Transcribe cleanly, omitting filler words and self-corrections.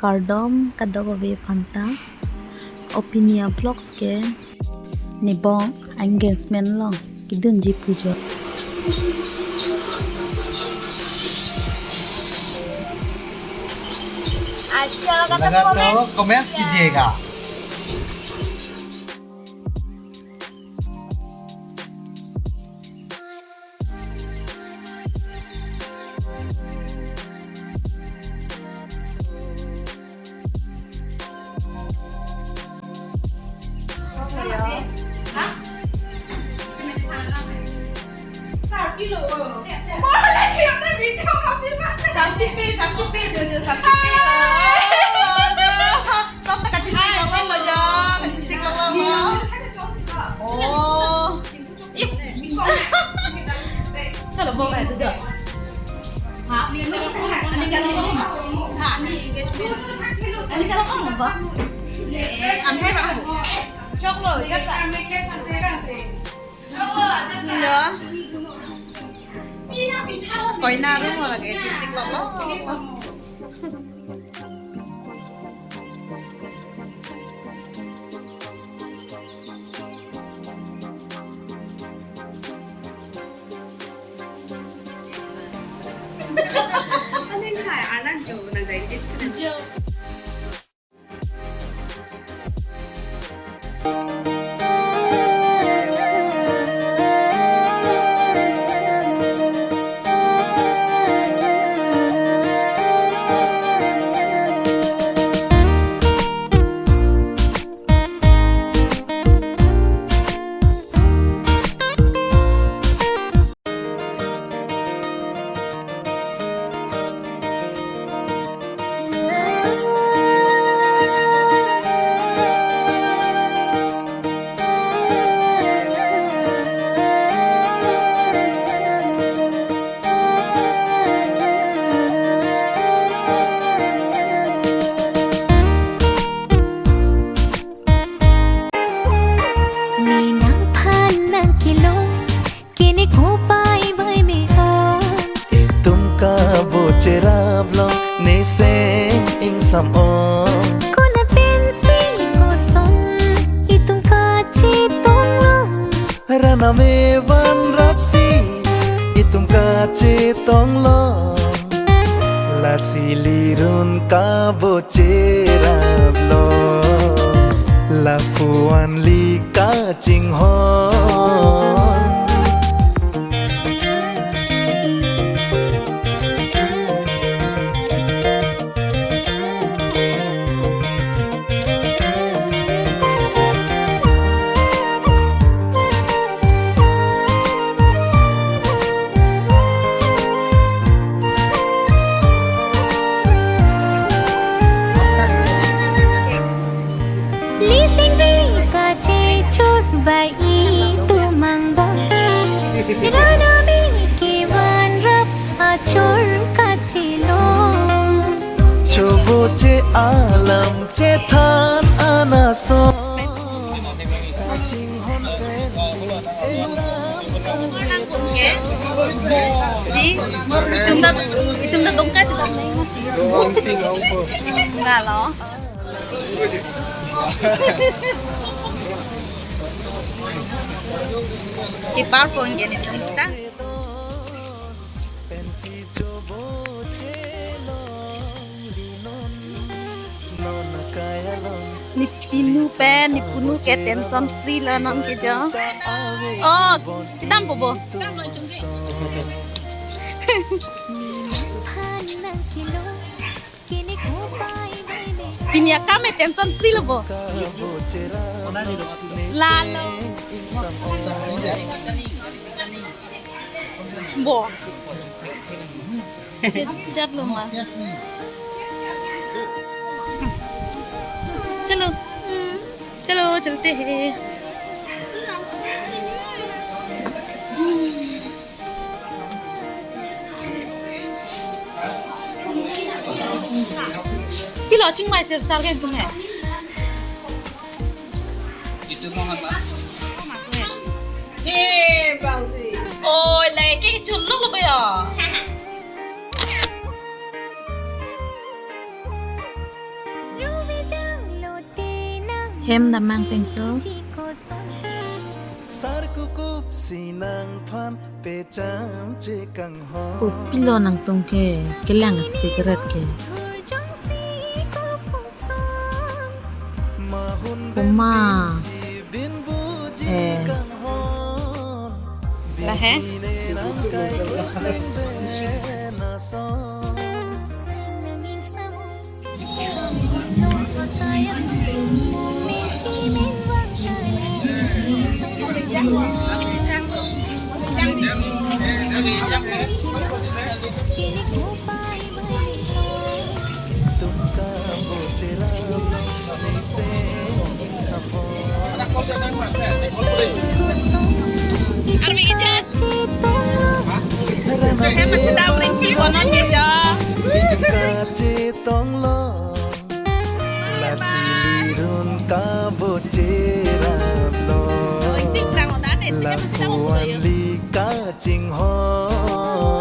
cardom kadogobe phanta opinia vlogs ke nibong engagement long kidun ji pujo अच्छा लगा तो comments कीजिएगा। Chalo mau kayak itu hả anh đi cái đó hả anh đi anh đi cái đó không có anh thấy bạn chốc rồi chắc là nhớ coi na đúng rồi là cái chỉ sinh lọc đó anh Hải anh đang chụp là cái gì chưa Rana mewan rapsi itum kace tong lo la silirun ka bocerab lo la puan li ka ching hon Bai tu mang bom Rana mi kiwan rap achor kachilom Chobo che alam che than anaso Ching hon pen Itum dah tongkat enggak loh Kipar pun gini kita. Ni pinu ke tension free lah non ke jo. Oh, kita bobo. Pinya kami tension free lah bo. Lalu. Bo. Chat luôn mà. चलो चलो चलते हैं cái lọ trứng mày sườn sao cái tụi mẹ ôi lấy cái chuột lúc bây giờ hem đã mang phèn số sar ku kup sinang phan pe cham che kang ho u pilo nang tung ke kelang cigarette ke kuma là hả ăn mì chưa em mà chưa đau lên kia còn nó chết chưa ka che tong lo la silirun ka bo che ra lo rồi tích rằng là đá này la em chưa đau một puan người li ka ching ho